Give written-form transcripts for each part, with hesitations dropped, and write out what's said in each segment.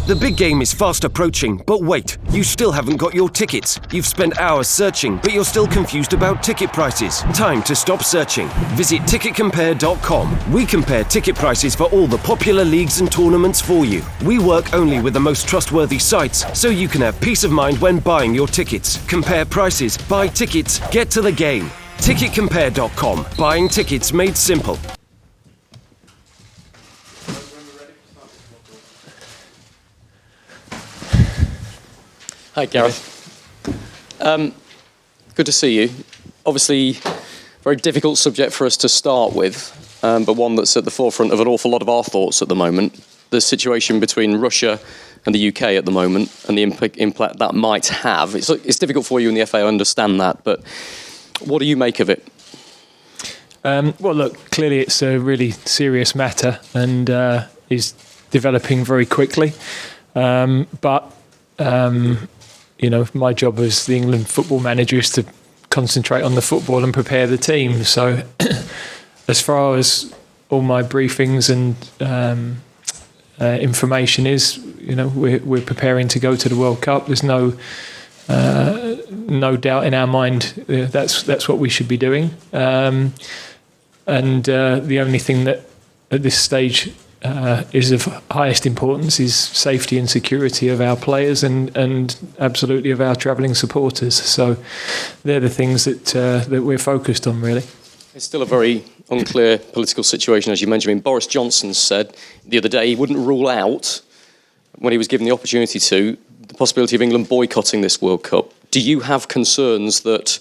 The big game is fast approaching, but wait, you still haven't got your tickets. You've spent hours searching, but you're still confused about ticket prices. Time to stop searching. Visit ticketcompare.com. We compare ticket prices for all the popular leagues and tournaments for you. We work only with the most trustworthy sites, so you can have peace of mind when buying your tickets. Compare prices, buy tickets, get to the game. Ticketcompare.com. Buying tickets made simple. Hi, Gareth. Good to see you. Obviously, very difficult subject for us to start with, but one that's at the forefront of an awful lot of our thoughts at the moment. The situation between Russia and the UK at the moment and the impact that might have. It's difficult for you in the FA, I understand that, but what do you make of it? Well, look, clearly it's a really serious matter and is developing very quickly. My job as the England football manager is to concentrate on the football and prepare the team. So as far as all my briefings and information is, we're preparing to go to the World Cup. There's no doubt in our mind that's what we should be doing. The only thing that at this stage is of highest importance is safety and security of our players and absolutely of our travelling supporters. So they're the things that we're focused on, really. It's still a very unclear political situation, as you mentioned. I mean, Boris Johnson said the other day he wouldn't rule out, when he was given the opportunity to, the possibility of England boycotting this World Cup. Do you have concerns that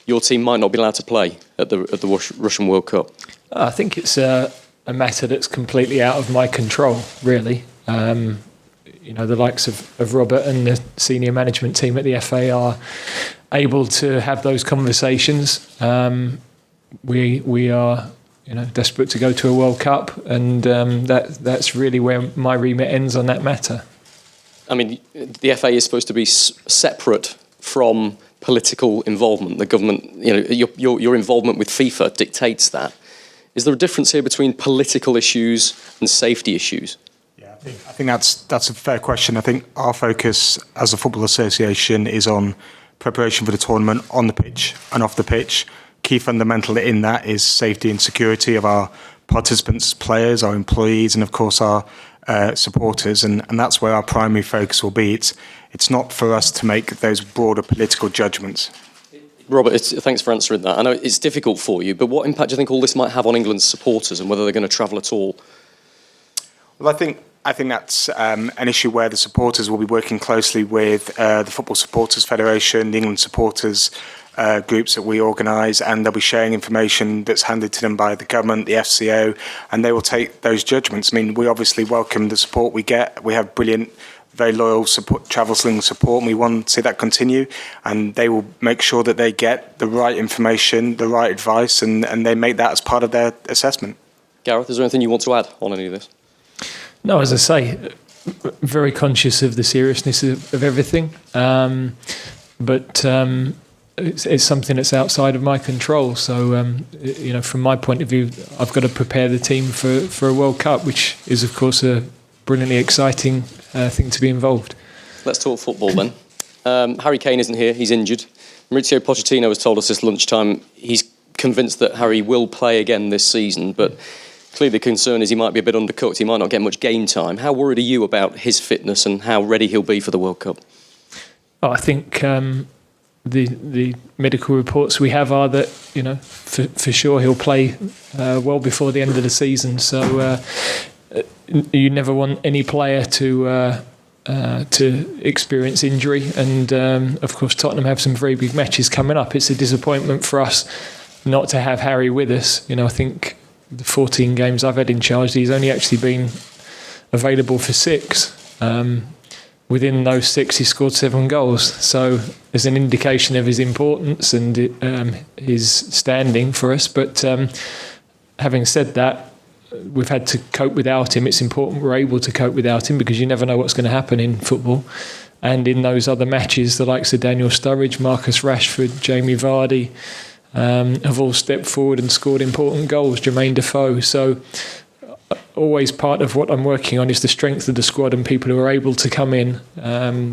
your team might not be allowed to play at the Russian World Cup? I think it's a matter that's completely out of my control, really. The likes of Robert and the senior management team at the FA are able to have those conversations. We are, desperate to go to a World Cup, and that's really where my remit ends on that matter. I mean, the FA is supposed to be separate from political involvement. The government, your involvement with FIFA dictates that. Is there a difference here between political issues and safety issues? Yeah, I think that's a fair question. I think our focus as a football association is on preparation for the tournament on the pitch and off the pitch. Key fundamental in that is safety and security of our participants, players, our employees, and of course our supporters. And that's where our primary focus will be. It's not for us to make those broader political judgments. Robert, thanks for answering that. I know it's difficult for you, but what impact do you think all this might have on England's supporters and whether they're going to travel at all? Well, I think that's an issue where the supporters will be working closely with the Football Supporters Federation, the England supporters groups that we organise, and they'll be sharing information that's handed to them by the government, the FCO, and they will take those judgments. I mean, we obviously welcome the support we get. We have brilliant, very loyal travelling support, and we want to see that continue. And they will make sure that they get the right information, the right advice, and they make that as part of their assessment. Gareth, is there anything you want to add on any of this? No, as I say, very conscious of the seriousness of everything, but it's something that's outside of my control. So, from my point of view, I've got to prepare the team for a World Cup, which is, of course, a brilliantly exciting thing to be involved. Let's talk football then. Harry Kane isn't here, he's injured. Mauricio Pochettino has told us this lunchtime he's convinced that Harry will play again this season, but clearly the concern is he might be a bit undercooked, he might not get much game time. How worried are you about his fitness and how ready he'll be for the World Cup? I think the medical reports we have are that, for sure he'll play well before the end of the season, so you never want any player to experience injury, and of course Tottenham have some very big matches coming up. It's a disappointment for us not to have Harry with us. I think the 14 games I've had in charge, he's only actually been available for 6. Within those 6, he scored 7 goals. So there's an indication of his importance and his standing for us. But having said that, we've had to cope without him. It's important we're able to cope without him because you never know what's going to happen in football. And in those other matches, the likes of Daniel Sturridge, Marcus Rashford, Jamie Vardy have all stepped forward and scored important goals, Jermaine Defoe. So always part of what I'm working on is the strength of the squad and people who are able to come in,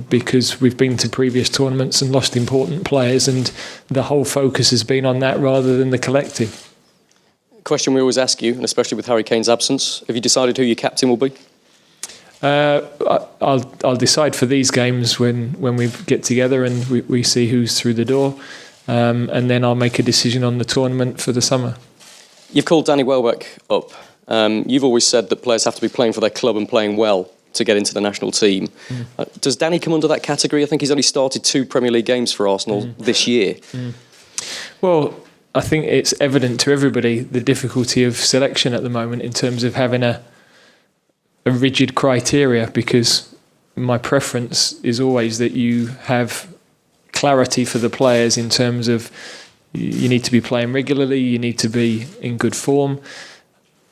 because we've been to previous tournaments and lost important players, and the whole focus has been on that rather than the collective. Question we always ask you, and especially with Harry Kane's absence, have you decided who your captain will be? I'll decide for these games when we get together and we see who's through the door, and then I'll make a decision on the tournament for the summer. You've called Danny Welbeck up. You've always said that players have to be playing for their club and playing well to get into the national team. Does Danny come under that category? I think he's only started 2 Premier League games for Arsenal this year. Well, I think it's evident to everybody the difficulty of selection at the moment in terms of having a rigid criteria, because my preference is always that you have clarity for the players in terms of you need to be playing regularly, you need to be in good form.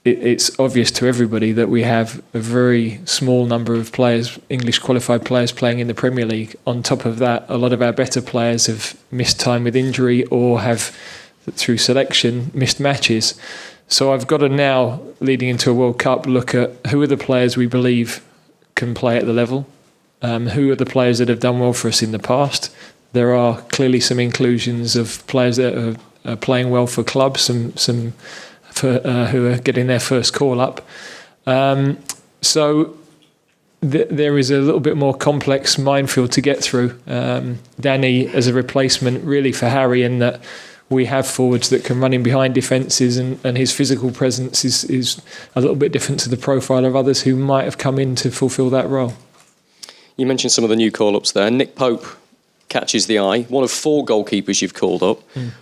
It's obvious to everybody that we have a very small number of players, English qualified players, playing in the Premier League. On top of that, a lot of our better players have missed time with injury or have, through selection, missed matches. So I've got to now, leading into a World Cup, look at who are the players we believe can play at the level, who are the players that have done well for us in the past. There are clearly some inclusions of players that are playing well for clubs, some who are getting their first call up. So there is a little bit more complex minefield to get through. Danny as a replacement really for Harry, in that we have forwards that can run in behind defences, and his physical presence is a little bit different to the profile of others who might have come in to fulfil that role. You mentioned some of the new call-ups there. Nick Pope catches the eye. One of 4 goalkeepers you've called up.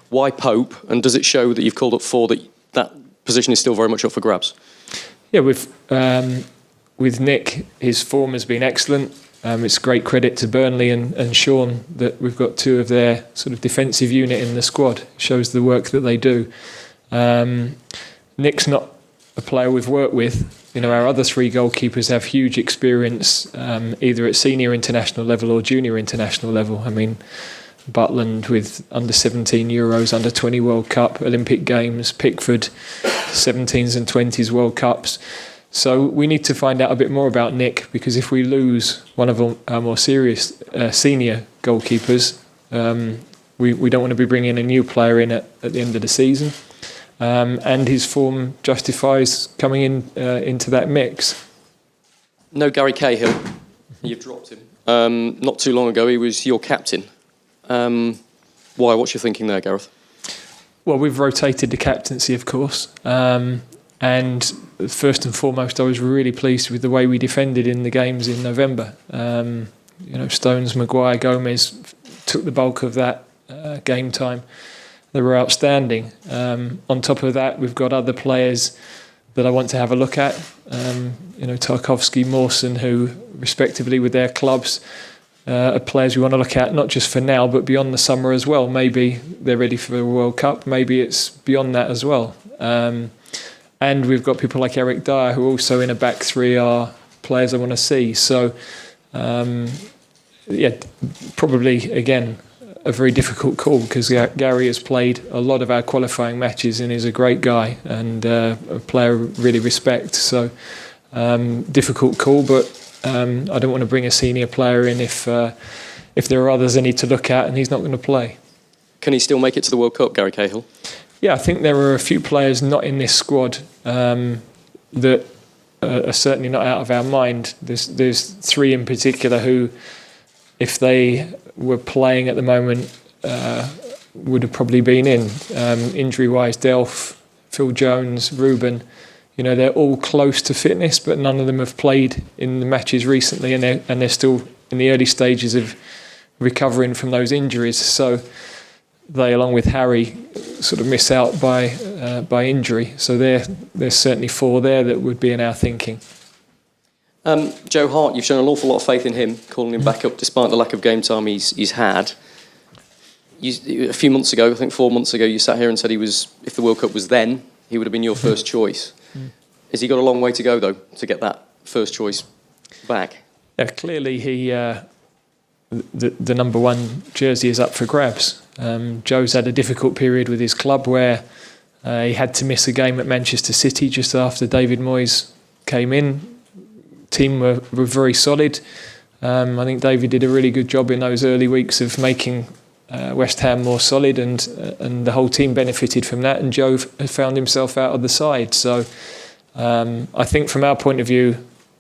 Why Pope? And does it show that you've called up 4 that position is still very much up for grabs? Yeah, with Nick, his form has been excellent. It's great credit to Burnley and Sean that we've got 2 of their sort of defensive unit in the squad. It shows the work that they do. Nick's not a player we've worked with. Our other 3 goalkeepers have huge experience, either at senior international level or junior international level. I mean, Butland with under 17 Euros, under 20 World Cup, Olympic Games, Pickford, 17s and 20s World Cups. So we need to find out a bit more about Nick, because if we lose one of our more serious senior goalkeepers, we don't want to be bringing a new player in at the end of the season. And his form justifies coming into that mix. No Gary Cahill. You've dropped him. Not too long ago, he was your captain. Why? What's your thinking there, Gareth? Well, we've rotated the captaincy, of course. And first and foremost, I was really pleased with the way we defended in the games in November. Stones, Maguire, Gomez took the bulk of that game time. They were outstanding. On top of that, we've got other players that I want to have a look at. Tarkowski, Mawson, who respectively with their clubs are players we want to look at, not just for now, but beyond the summer as well. Maybe they're ready for the World Cup. Maybe it's beyond that as well. And we've got people like Eric Dyer, who also in a back 3 are players I want to see. So, probably, again, a very difficult call, because Gary has played a lot of our qualifying matches and is a great guy and a player I really respect. So, difficult call, but I don't want to bring a senior player in if there are others I need to look at and he's not going to play. Can he still make it to the World Cup, Gary Cahill? Yeah, I think there are a few players not in this squad that are certainly not out of our mind. There's 3 in particular who, if they were playing at the moment, would have probably been in. Injury-wise, Delph, Phil Jones, Ruben, they're all close to fitness, but none of them have played in the matches recently, and they're still in the early stages of recovering from those injuries. So they, along with Harry, sort of miss out by injury. So there's certainly 4 there that would be in our thinking. Joe Hart, you've shown an awful lot of faith in him, calling him back up despite the lack of game time he's had. A few months ago, I think 4 months ago, you sat here and said if the World Cup was then, he would have been your first choice. Has he got a long way to go, though, to get that first choice back? Yeah, clearly the number 1 jersey is up for grabs. Joe's had a difficult period with his club where he had to miss a game at Manchester City just after David Moyes came in. Team were very solid. I think David did a really good job in those early weeks of making West Ham more solid, and the whole team benefited from that. And Joe found himself out of the side. So I think from our point of view,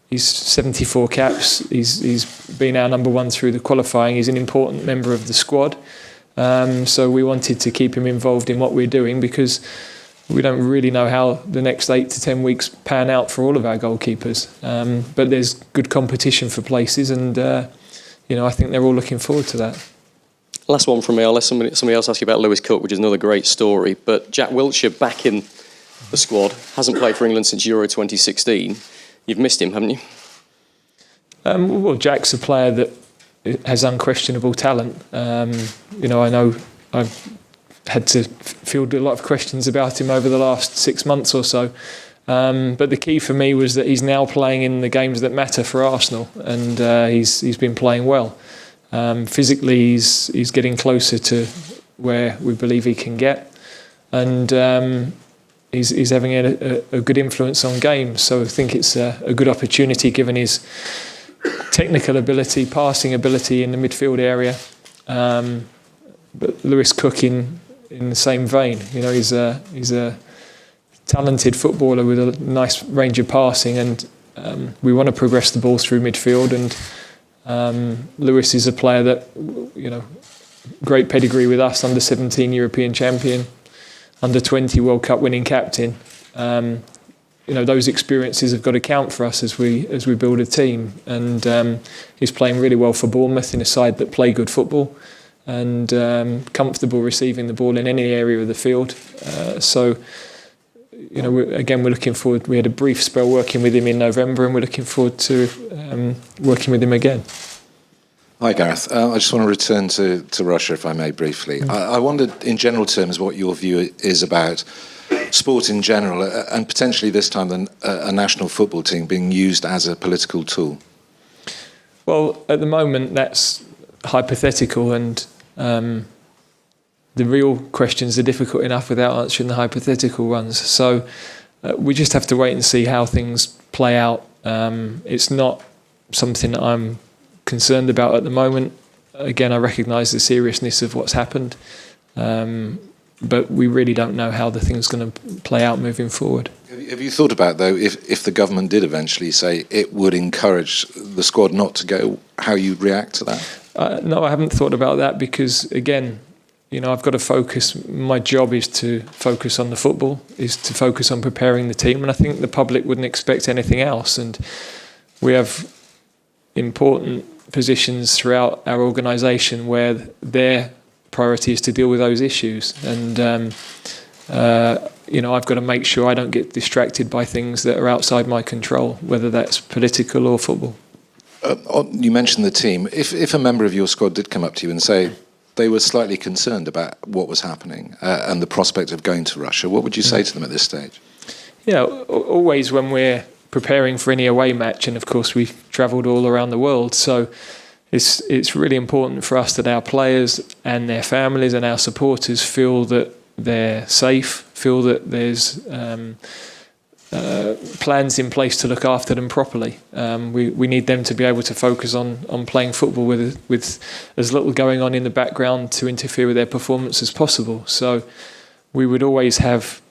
he's 74 caps. He's been our number one through the qualifying. He's an important member of the squad. So we wanted to keep him involved in what we're doing, because we don't really know how the next 8 to 10 weeks pan out for all of our goalkeepers. But there's good competition for places, and I think they're all looking forward to that. Last one from me. I'll let somebody else ask you about Lewis Cook, which is another great story. But Jack Wilshere back in the squad, hasn't played for England since Euro 2016. You've missed him, haven't you? Well, Jack's a player that has unquestionable talent. I know I've had to field a lot of questions about him over the last 6 months or so. But the key for me was that he's now playing in the games that matter for Arsenal, and he's been playing well. Physically, he's getting closer to where we believe he can get, and he's having a good influence on games. So I think it's a good opportunity, given his technical ability, passing ability in the midfield area. But Lewis Cook in the same vein. He's a talented footballer with a nice range of passing, and we want to progress the ball through midfield. And Lewis is a player that, great pedigree with us, under 17 European champion, under 20 World Cup winning captain. Those experiences have got to count for us as we build a team. And he's playing really well for Bournemouth in a side that play good football, and comfortable receiving the ball in any area of the field. We're looking forward. We had a brief spell working with him in November, and we're looking forward to working with him again. Hi, Gareth. I just want to return to Russia, if I may, briefly. I wondered, in general terms, what your view is about sport in general, and potentially this time a national football team being used as a political tool. Well, at the moment, that's hypothetical, and the real questions are difficult enough without answering the hypothetical ones. So we just have to wait and see how things play out. It's not something that I'm concerned about at the moment. Again, I recognise the seriousness of what's happened, but we really don't know how the thing's going to play out moving forward. Have you thought about, though, if the government did eventually say it would encourage the squad not to go, how you'd react to that? No, I haven't thought about that, because, again, I've got to focus. My job is to focus on the football, is to focus on preparing the team, and I think the public wouldn't expect anything else. And we have important positions throughout our organisation where their priority is to deal with those issues. And I've got to make sure I don't get distracted by things that are outside my control, whether that's political or football. You mentioned the team. If a member of your squad did come up to you and say they were slightly concerned about what was happening and the prospect of going to Russia, what would you say to them at this stage? Yeah, always when we're preparing for any away match, and of course we've travelled all around the world, so it's really important for us that our players and their families and our supporters feel that they're safe, feel that there's plans in place to look after them properly. We need them to be able to focus on playing football with as little going on in the background to interfere with their performance as possible. So we would always have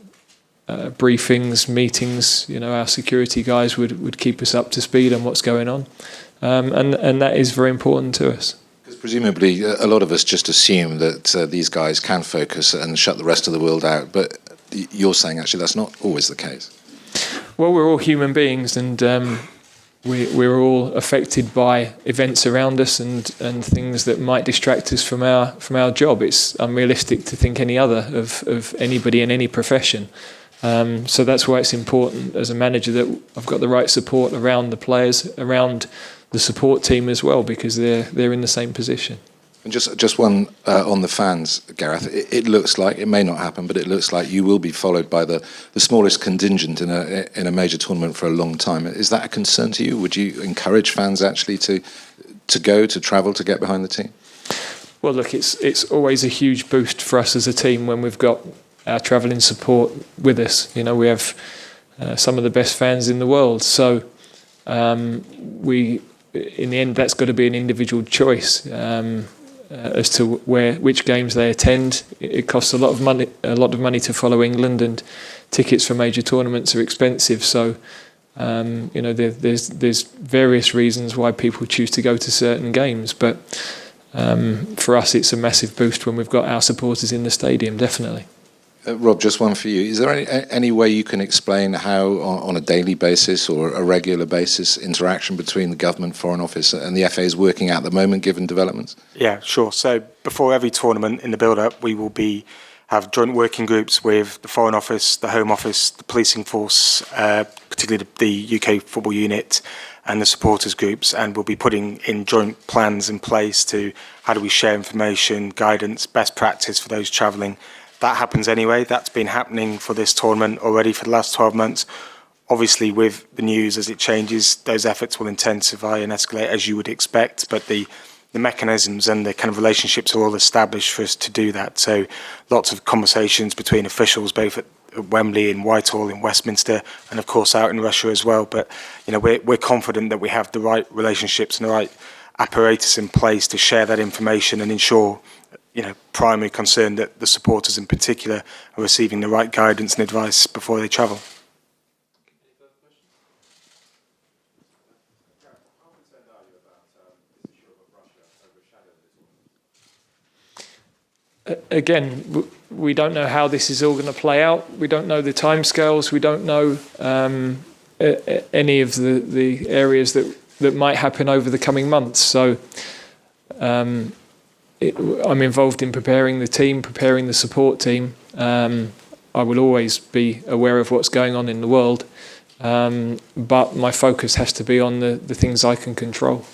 briefings, meetings. Our security guys would keep us up to speed on what's going on, and that is very important to us. Because presumably a lot of us just assume that these guys can focus and shut the rest of the world out, but you're saying actually that's not always the case. Well, we're all human beings, and we're all affected by events around us and things that might distract us from our job. It's unrealistic to think any other of anybody in any profession. So that's why it's important as a manager that I've got the right support around the players, around the support team as well, because they're in the same position. And just one on the fans, Gareth. It looks like, it may not happen, but it looks like you will be followed by the smallest contingent in a major tournament for a long time. Is that a concern to you? Would you encourage fans actually to travel to get behind the team? Well, look, it's always a huge boost for us as a team when we've got our travelling support with us. We have some of the best fans in the world. So in the end, that's got to be an individual choice as to which games they attend. It costs a lot of money to follow England, and tickets for major tournaments are expensive. So there's various reasons why people choose to go to certain games, but for us, it's a massive boost when we've got our supporters in the stadium, definitely. Rob, just one for you. Is there any way you can explain how, on a daily basis or a regular basis, interaction between the government, Foreign Office and the FA is working at the moment, given developments? Yeah, sure. So before every tournament in the build-up, we will have joint working groups with the Foreign Office, the Home Office, the policing force, particularly the UK football unit, and the supporters groups, and we'll be putting in joint plans in place to how do we share information, guidance, best practice for those travelling. That happens anyway. That's been happening for this tournament already for the last 12 months. Obviously, with the news as it changes, those efforts will intensify and escalate as you would expect. But the mechanisms and the kind of relationships are all established for us to do that. So lots of conversations between officials, both at Wembley, in Whitehall, in Westminster, and of course out in Russia as well. But we're confident that we have the right relationships and the right apparatus in place to share that information and ensure primary concern that the supporters in particular are receiving the right guidance and advice before they travel. Again, we don't know how this is all going to play out. We don't know the timescales. We don't know any of the areas that might happen over the coming months. So I'm involved in preparing the team, preparing the support team. I will always be aware of what's going on in the world, but my focus has to be on the things I can control.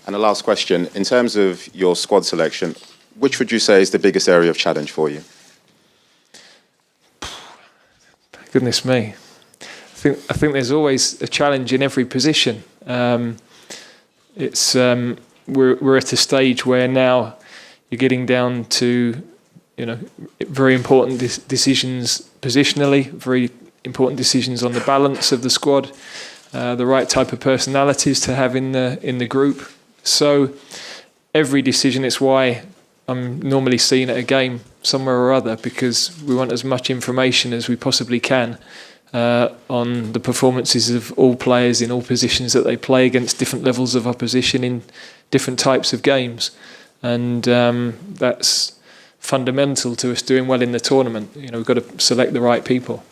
And the last question, in terms of your squad selection, which would you say is the biggest area of challenge for you? Goodness me. I think there's always a challenge in every position. We're at a stage where now you're getting down to very important decisions positionally, very important decisions on the balance of the squad, the right type of personalities to have in the group. So every decision, it's why I'm normally seen at a game somewhere or other, because we want as much information as we possibly can on the performances of all players in all positions that they play against different levels of opposition in different types of games. And that's fundamental to us doing well in the tournament. We've got to select the right people.